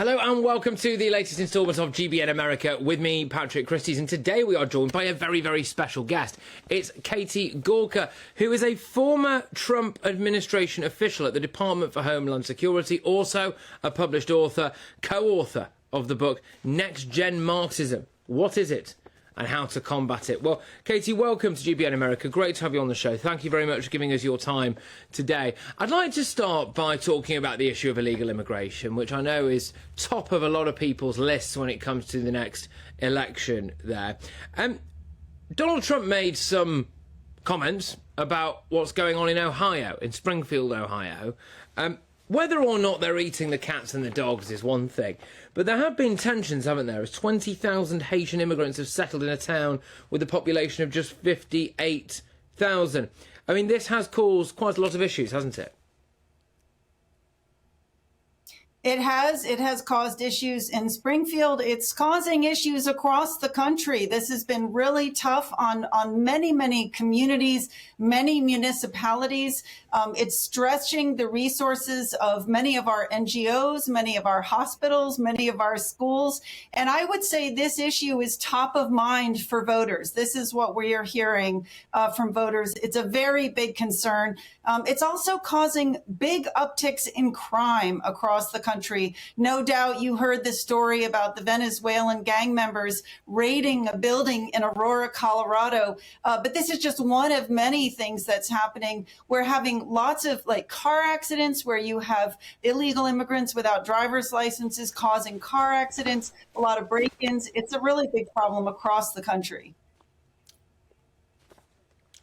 Hello and welcome to the latest instalment of GBN America with me, Patrick Christys, and today we are joined by a very, very special guest. It's Katie Gorka, who is a former Trump administration official at the Department for Homeland Security, also a published author, co-author of the book Next Gen Marxism. What is it and how to combat it? Well, Katie, welcome to GBN America. Great to have you on the show. Thank you very much for giving us your time today. I'd like to start by talking about the issue of illegal immigration, which I know is top of a lot of people's lists when it comes to the next election there. Donald Trump made some comments about what's going on in Ohio, in Springfield, Ohio. Whether or not they're eating the cats and the dogs is one thing, but there have been tensions, haven't there, as 20,000 Haitian immigrants have settled in a town with a population of just 58,000. I mean, this has caused quite a lot of issues, hasn't it? It has caused issues in Springfield. It's causing issues across the country. This has been really tough on many communities, many municipalities. It's stretching the resources of many of our NGOs, many of our hospitals, many of our schools. And I would say this issue is top of mind for voters. This is what we are hearing from voters. It's a very big concern. It's also causing big upticks in crime across the country. No doubt you heard the story about the Venezuelan gang members raiding a building in Aurora, Colorado. But this is just one of many things that's happening. We're having lots of car accidents where you have illegal immigrants without driver's licenses causing car accidents, a lot of break-ins. It's a really big problem across the country.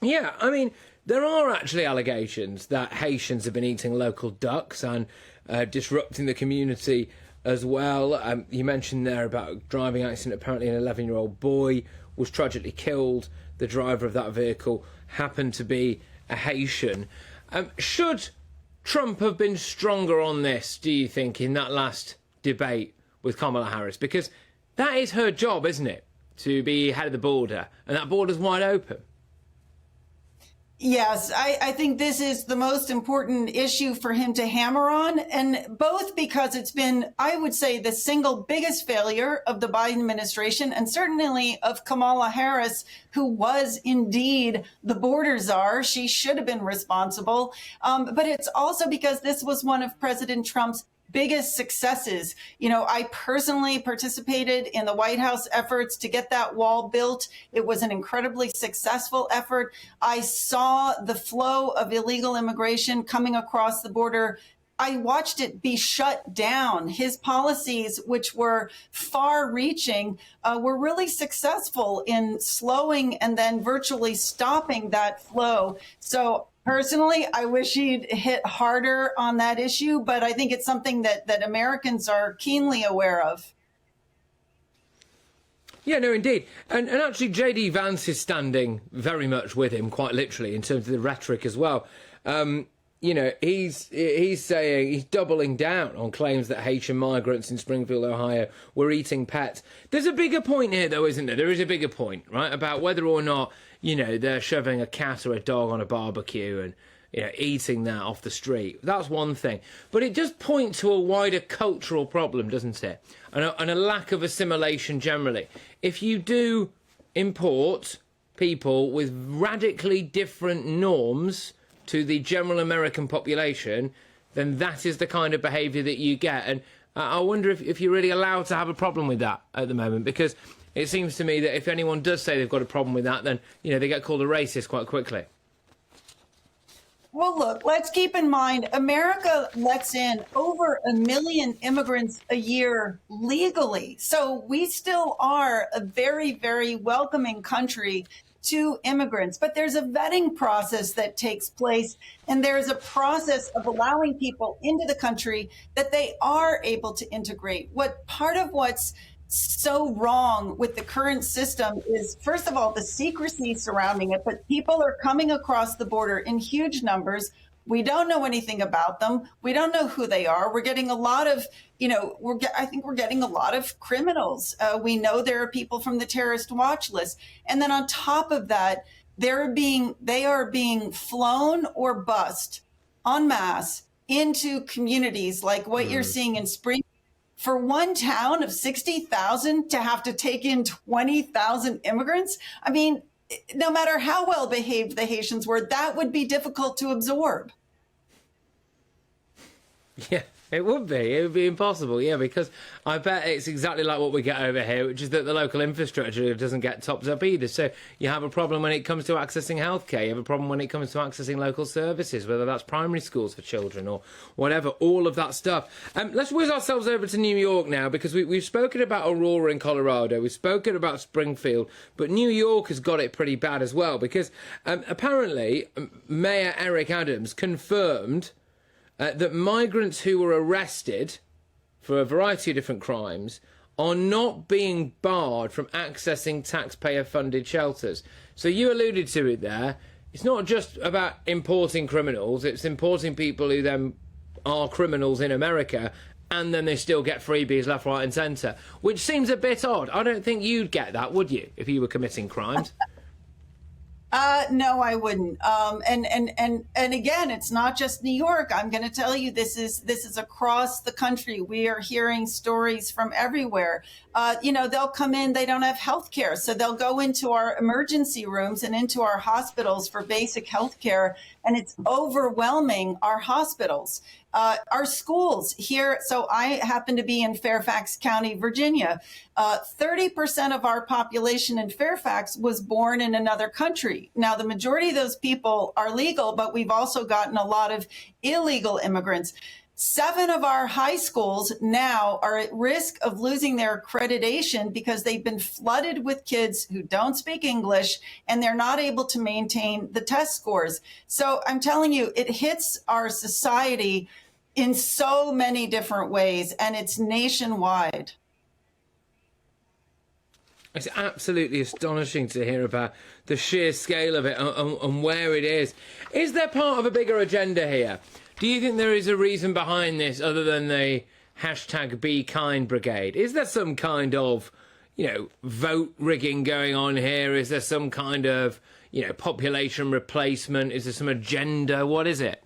Yeah, I mean, there are actually allegations that Haitians have been eating local ducks and disrupting the community as well. You mentioned there about a driving accident. Apparently an 11-year-old boy was tragically killed. The driver of that vehicle happened to be a Haitian. Should Trump have been stronger on this, do you think, in that last debate with Kamala Harris? Because that is her job, isn't it, to be head of the border, and that border's wide open. Yes, I think this is the most important issue for him to hammer on, and both because it's been, I would say, the single biggest failure of the Biden administration, and certainly of Kamala Harris, who was indeed the border czar. She should have been responsible. But it's also because this was one of President Trump's biggest successes. You know, I personally participated in the White House efforts to get that wall built. It was an incredibly successful effort. I saw the flow of illegal immigration coming across the border. I watched it be shut down. His policies, which were far-reaching, were really successful in slowing and then virtually stopping that flow. So personally, I wish he'd hit harder on that issue, but I think it's something that Americans are keenly aware of. Yeah, no, indeed. And actually, J.D. Vance is standing very much with him, quite literally, in terms of the rhetoric as well. You know, he's saying, he's doubling down on claims that Haitian migrants in Springfield, Ohio, were eating pets. There's a bigger point here, though, isn't there? There is a bigger point, right, about whether or not, you know, they're shoving a cat or a dog on a barbecue and, you know, eating that off the street. That's one thing. But it does point to a wider cultural problem, doesn't it? And a lack of assimilation generally. If you do import people with radically different norms to the general American population, then that is the kind of behaviour that you get. And I wonder if you're really allowed to have a problem with that at the moment, because it seems to me that if anyone does say they've got a problem with that, then, you know, they get called a racist quite quickly. Well, look, let's keep in mind, America lets in over 1 million immigrants a year legally. So we still are a very, very welcoming country to immigrants, but there's a vetting process that takes place, and there's a process of allowing people into the country that they are able to integrate. Part of what's so wrong with the current system is, first of all, the secrecy surrounding it, but people are coming across the border in huge numbers. We don't know anything about them. We don't know who they are. We're getting a lot of, I think we're getting a lot of criminals. We know there are people from the terrorist watch list. And then on top of that, they are being flown or bused en masse into communities like what you're seeing in Springfield, for one town of 60,000 to have to take in 20,000 immigrants. I mean, no matter how well behaved the Haitians were, that would be difficult to absorb. Yeah, it would be. It would be impossible, yeah, because I bet it's exactly like what we get over here, which is that the local infrastructure doesn't get topped up either. So you have a problem when it comes to accessing healthcare. You have a problem when it comes to accessing local services, whether that's primary schools for children or whatever, all of that stuff. Let's whiz ourselves over to New York now, because we've spoken about Aurora in Colorado. We've spoken about Springfield, but New York has got it pretty bad as well, because apparently Mayor Eric Adams confirmed that migrants who were arrested for a variety of different crimes are not being barred from accessing taxpayer-funded shelters. So you alluded to it there. It's not just about importing criminals, it's importing people who then are criminals in America, and then they still get freebies left, right and centre, which seems a bit odd. I don't think you'd get that, would you, if you were committing crimes? No, I wouldn't. And again, it's not just New York. I'm going to tell you, this is across the country. We are hearing stories from everywhere. They'll come in, they don't have health care. So they'll go into our emergency rooms and into our hospitals for basic health care. And it's overwhelming our hospitals. Our schools here. So I happen to be in Fairfax County, Virginia. 30% of our population in Fairfax was born in another country. Now, the majority of those people are legal, but we've also gotten a lot of illegal immigrants. 7 of our high schools now are at risk of losing their accreditation because they've been flooded with kids who don't speak English and they're not able to maintain the test scores. So I'm telling you, it hits our society in so many different ways, and it's nationwide. It's absolutely astonishing to hear about the sheer scale of it and where it is. Is there part of a bigger agenda here? Do you think there is a reason behind this other than the hashtag Be Kind Brigade? Is there some kind of, vote rigging going on here? Is there some kind of, population replacement? Is there some agenda? What is it?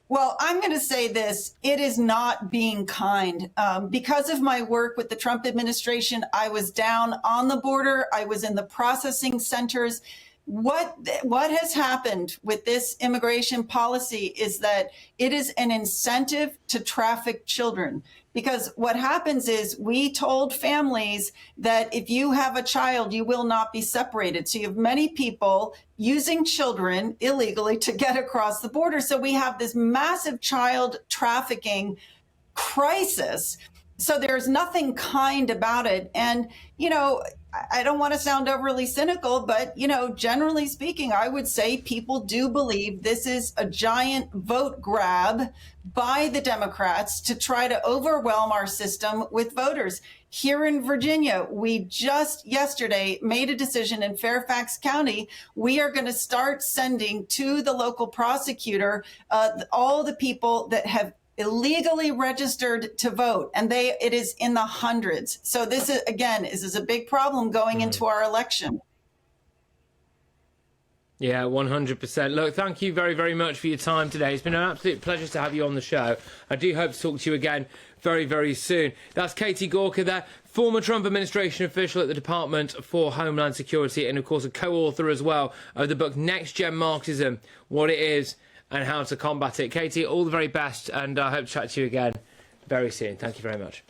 Well, I'm going to say this. It is not being kind. Because of my work with the Trump administration, I was down on the border. I was in the processing centers. What has happened with this immigration policy is that it is an incentive to traffic children. Because what happens is we told families that if you have a child, you will not be separated. So you have many people using children illegally to get across the border. So we have this massive child trafficking crisis. So there's nothing kind about it. And, I don't want to sound overly cynical, but, generally speaking, I would say people do believe this is a giant vote grab by the Democrats to try to overwhelm our system with voters. Here in Virginia, we just yesterday made a decision in Fairfax County. We are going to start sending to the local prosecutor all the people that have illegally registered to vote, and it is in the hundreds. So this is a big problem going into our election. Yeah, 100%. Look, thank you very, very much for your time today. It's been an absolute pleasure to have you on the show. I do hope to talk to you again very, very soon. That's Katie Gorka there, former Trump administration official at the Department for Homeland Security, and of course a co-author as well of the book Next Gen Marxism, What It Is and How to Combat It. Katie, all the very best, and I hope to chat to you again very soon. Thank you very much.